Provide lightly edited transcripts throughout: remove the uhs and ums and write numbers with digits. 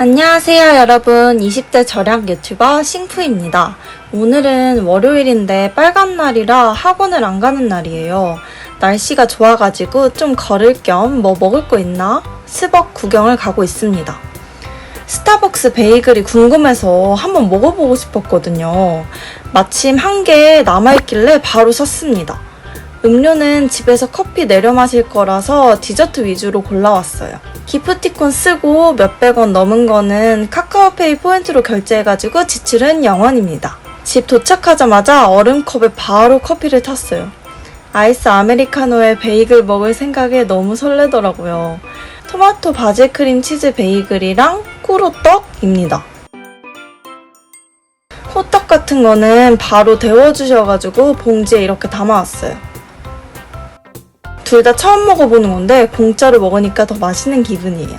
안녕하세요 여러분, 20대 절약 유튜버 싱프입니다. 오늘은 월요일인데 빨간 날이라 학원을 안 가는 날이에요. 날씨가 좋아가지고 좀 걸을 겸 뭐 먹을 거 있나 스벅 구경을 가고 있습니다. 스타벅스 베이글이 궁금해서 한번 먹어보고 싶었거든요. 마침 한 개 남아있길래 바로 샀습니다. 음료는 집에서 커피 내려 마실 거라서 디저트 위주로 골라왔어요. 기프티콘 쓰고 몇백 원 넘은 거는 카카오페이 포인트로 결제해가지고 지출은 0원입니다. 집 도착하자마자 얼음컵에 바로 커피를 탔어요. 아이스 아메리카노에 베이글 먹을 생각에 너무 설레더라고요. 토마토 바질 크림 치즈 베이글이랑 꾸로떡입니다. 호떡 같은 거는 바로 데워주셔가지고 봉지에 이렇게 담아왔어요. 둘 다 처음 먹어보는 건데 공짜로 먹으니까 더 맛있는 기분이에요.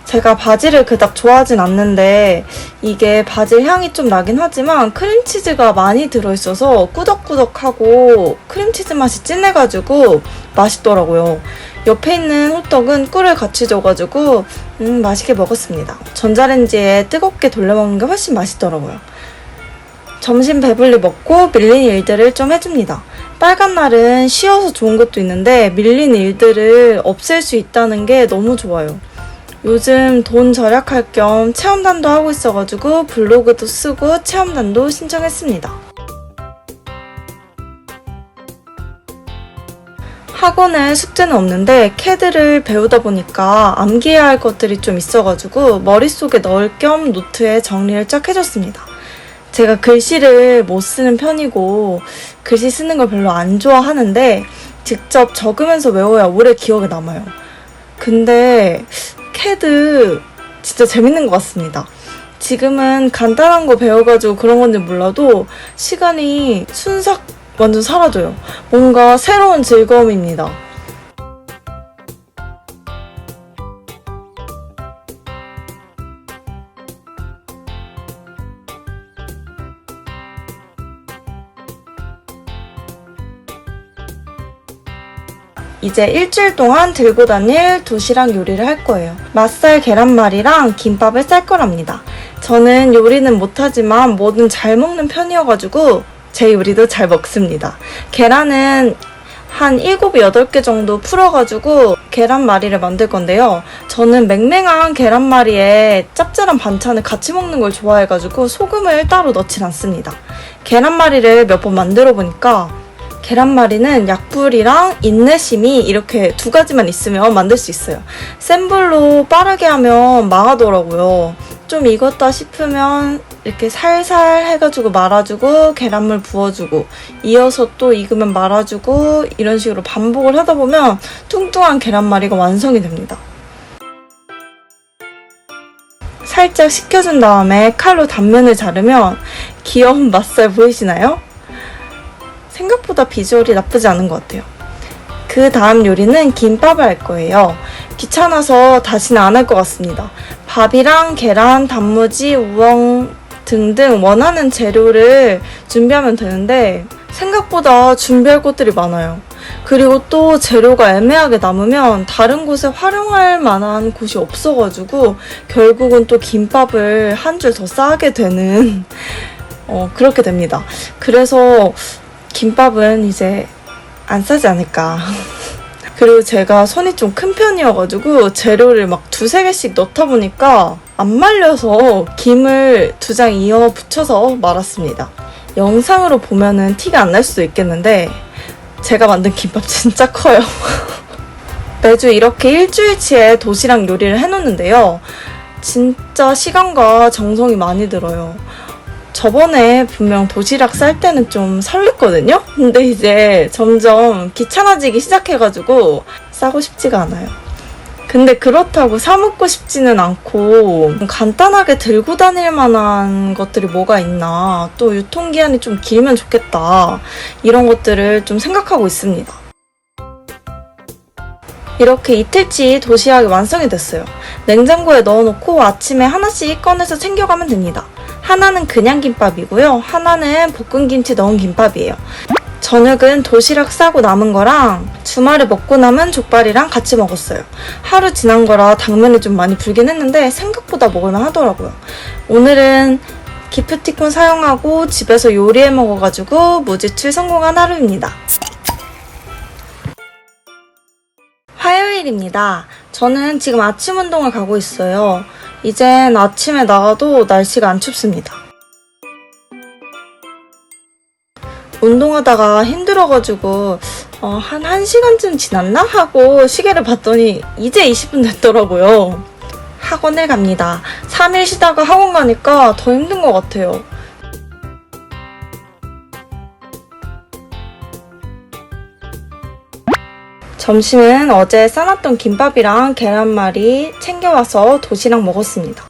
제가 바질을 그닥 좋아하진 않는데 이게 바질 향이 좀 나긴 하지만 크림치즈가 많이 들어있어서 꾸덕꾸덕하고 크림치즈 맛이 진해가지고 맛있더라고요. 옆에 있는 호떡은 꿀을 같이 줘가지고 맛있게 먹었습니다. 전자레인지에 뜨겁게 돌려 먹는 게 훨씬 맛있더라고요. 점심 배불리 먹고 밀린 일들을 좀 해줍니다. 빨간 날은 쉬어서 좋은 것도 있는데 밀린 일들을 없앨 수 있다는 게 너무 좋아요. 요즘 돈 절약할 겸 체험단도 하고 있어가지고 블로그도 쓰고 체험단도 신청했습니다. 학원에 숙제는 없는데 CAD를 배우다 보니까 암기해야 할 것들이 좀 있어가지고 머릿속에 넣을 겸 노트에 정리를 쫙 해줬습니다. 제가 글씨를 못 쓰는 편이고 글씨 쓰는 걸 별로 안 좋아하는데 직접 적으면서 외워야 오래 기억에 남아요. 근데 CAD 진짜 재밌는 것 같습니다. 지금은 간단한 거 배워가지고 그런 건지 몰라도 시간이 순삭 완전 사라져요. 뭔가 새로운 즐거움입니다. 이제 일주일 동안 들고 다닐 도시락 요리를 할 거예요. 맛살 계란말이랑 김밥을 쌀 거랍니다. 저는 요리는 못하지만 뭐든 잘 먹는 편이어가지고 제 요리도 잘 먹습니다. 계란은 한 7, 8개 정도 풀어가지고 계란말이를 만들 건데요. 저는 맹맹한 계란말이에 짭짤한 반찬을 같이 먹는 걸 좋아해가지고 소금을 따로 넣진 않습니다. 계란말이를 몇 번 만들어 보니까 계란말이는 약불이랑 인내심이 이렇게 두 가지만 있으면 만들 수 있어요. 센 불로 빠르게 하면 망하더라고요. 좀 익었다 싶으면 이렇게 살살 해가지고 말아주고 계란물 부어주고 이어서 또 익으면 말아주고 이런 식으로 반복을 하다 보면 뚱뚱한 계란말이가 완성이 됩니다. 살짝 식혀준 다음에 칼로 단면을 자르면 귀여운 맛살 보이시나요? 생각보다 비주얼이 나쁘지 않은 것 같아요. 그 다음 요리는 김밥을 할 거예요. 귀찮아서 다시는 안 할 것 같습니다. 밥이랑 계란, 단무지, 우엉 등등 원하는 재료를 준비하면 되는데 생각보다 준비할 것들이 많아요. 그리고 또 재료가 애매하게 남으면 다른 곳에 활용할 만한 곳이 없어가지고 결국은 또 김밥을 한 줄 더 싸게 되는 그렇게 됩니다. 그래서 김밥은 이제 안 싸지 않을까. 그리고 제가 손이 좀 큰 편이어가지고 재료를 막 2, 3개씩 넣다 보니까 안 말려서 김을 2장 이어 붙여서 말았습니다. 영상으로 보면은 티가 안 날 수도 있겠는데 제가 만든 김밥 진짜 커요. 매주 이렇게 일주일치의 도시락 요리를 해놓는데요. 진짜 시간과 정성이 많이 들어요. 저번에 분명 도시락 쌀 때는 좀 설렜거든요? 근데 이제 점점 귀찮아지기 시작해가지고 싸고 싶지가 않아요. 근데 그렇다고 사 먹고 싶지는 않고 간단하게 들고 다닐 만한 것들이 뭐가 있나, 또 유통기한이 좀 길면 좋겠다, 이런 것들을 좀 생각하고 있습니다. 이렇게 이틀치 도시락이 완성이 됐어요. 냉장고에 넣어놓고 아침에 하나씩 꺼내서 챙겨가면 됩니다. 하나는 그냥 김밥이고요. 하나는 볶은 김치 넣은 김밥이에요. 저녁은 도시락 싸고 남은 거랑 주말에 먹고 남은 족발이랑 같이 먹었어요. 하루 지난 거라 당면이 좀 많이 불긴 했는데 생각보다 먹을만 하더라고요. 오늘은 기프티콘 사용하고 집에서 요리해 먹어가지고 무지출 성공한 하루입니다. 화요일입니다. 저는 지금 아침 운동을 가고 있어요. 이젠 아침에 나가도 날씨가 안 춥습니다. 운동하다가 힘들어가지고 한 1시간쯤 지났나? 하고 시계를 봤더니 이제 20분 됐더라고요. 학원을 갑니다. 3일 쉬다가 학원 가니까 더 힘든 것 같아요. 점심은 어제 싸놨던 김밥이랑 계란말이 챙겨와서 도시락 먹었습니다.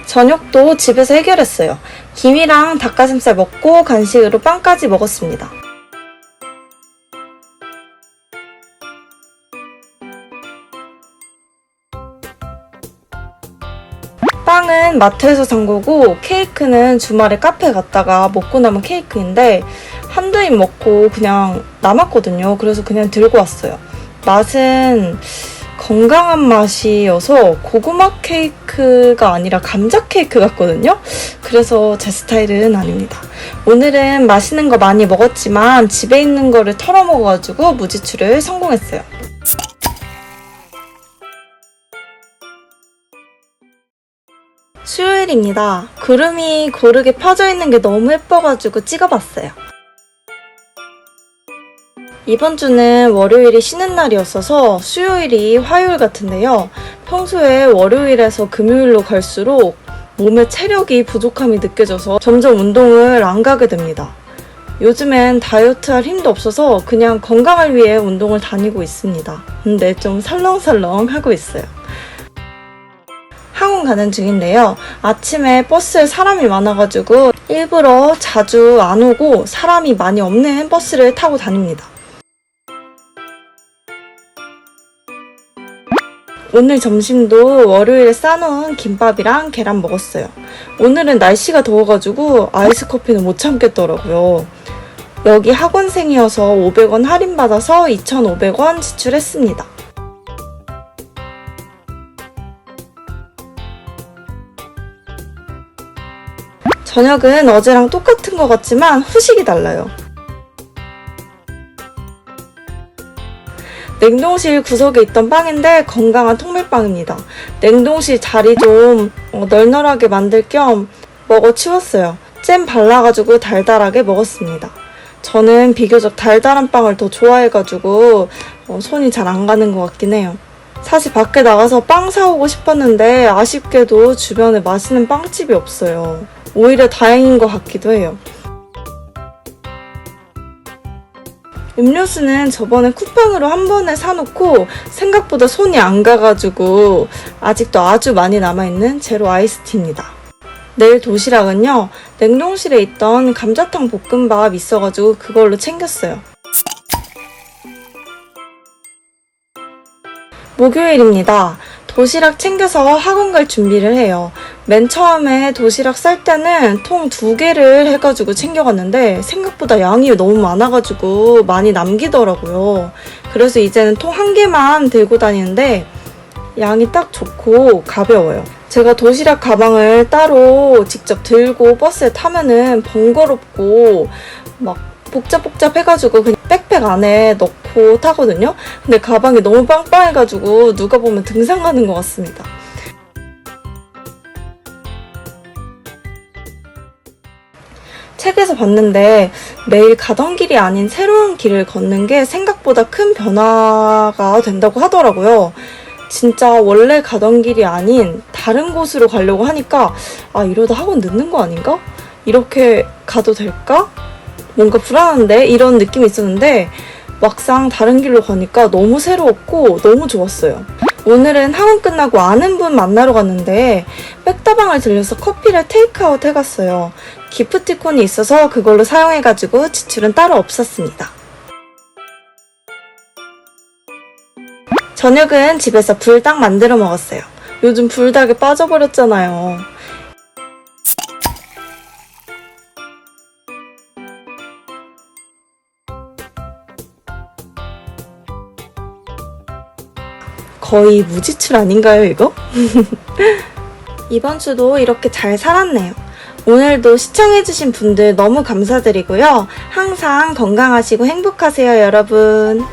저녁도 집에서 해결했어요. 김이랑 닭가슴살 먹고 간식으로 빵까지 먹었습니다. 빵은 마트에서 산 거고 케이크는 주말에 카페 갔다가 먹고 남은 케이크인데 한두 입 먹고 그냥 남았거든요. 그래서 그냥 들고 왔어요. 맛은 건강한 맛이어서 고구마 케이크가 아니라 감자 케이크 같거든요. 그래서 제 스타일은 아닙니다. 오늘은 맛있는 거 많이 먹었지만 집에 있는 거를 털어 먹어가지고 무지출을 성공했어요. 수요일입니다. 구름이 고르게 펴져 있는 게 너무 예뻐가지고 찍어봤어요. 이번 주는 월요일이 쉬는 날이었어서 수요일이 화요일 같은데요. 평소에 월요일에서 금요일로 갈수록 몸에 체력이 부족함이 느껴져서 점점 운동을 안 가게 됩니다. 요즘엔 다이어트 할 힘도 없어서 그냥 건강을 위해 운동을 다니고 있습니다. 근데 좀 설렁설렁 하고 있어요. 학원 가는 중인데요. 아침에 버스에 사람이 많아가지고 일부러 자주 안 오고 사람이 많이 없는 버스를 타고 다닙니다. 오늘 점심도 월요일에 싸놓은 김밥이랑 계란 먹었어요. 오늘은 날씨가 더워가지고 아이스 커피는 못 참겠더라고요. 여기 학원생이어서 500원 할인받아서 2,500원 지출했습니다. 저녁은 어제랑 똑같은 것 같지만 후식이 달라요. 냉동실 구석에 있던 빵인데 건강한 통밀빵입니다. 냉동실 자리 좀 널널하게 만들 겸 먹어 치웠어요. 잼 발라가지고 달달하게 먹었습니다. 저는 비교적 달달한 빵을 더 좋아해가지고 손이 잘 안 가는 것 같긴 해요. 사실 밖에 나가서 빵 사오고 싶었는데 아쉽게도 주변에 맛있는 빵집이 없어요. 오히려 다행인 것 같기도 해요. 음료수는 저번에 쿠팡으로 한 번에 사놓고 생각보다 손이 안 가가지고 아직도 아주 많이 남아있는 제로 아이스티입니다. 내일 도시락은요, 냉동실에 있던 감자탕 볶음밥 있어가지고 그걸로 챙겼어요. 목요일입니다. 도시락 챙겨서 학원 갈 준비를 해요. 맨 처음에 도시락 쌀 때는 통 2개를 해가지고 챙겨갔는데 생각보다 양이 너무 많아가지고 많이 남기더라고요. 그래서 이제는 통 1개만 들고 다니는데 양이 딱 좋고 가벼워요. 제가 도시락 가방을 따로 직접 들고 버스에 타면은 번거롭고 막 복잡복잡해가지고 그냥 백팩 안에 넣고 타거든요. 근데 가방이 너무 빵빵해가지고 누가 보면 등산 가는 것 같습니다. 책에서 봤는데 매일 가던 길이 아닌 새로운 길을 걷는 게 생각보다 큰 변화가 된다고 하더라고요. 진짜 원래 가던 길이 아닌 다른 곳으로 가려고 하니까 이러다 학원 늦는 거 아닌가? 이렇게 가도 될까? 뭔가 불안한데? 이런 느낌이 있었는데 막상 다른 길로 가니까 너무 새로웠고 너무 좋았어요. 오늘은 학원 끝나고 아는 분 만나러 갔는데 백다방을 들려서 커피를 테이크아웃 해갔어요. 기프티콘이 있어서 그걸로 사용해가지고 지출은 따로 없었습니다. 저녁은 집에서 불닭 만들어 먹었어요. 요즘 불닭에 빠져버렸잖아요. 거의 무지출 아닌가요, 이거? 이번 주도 이렇게 잘 살았네요. 오늘도 시청해주신 분들 너무 감사드리고요. 항상 건강하시고 행복하세요, 여러분.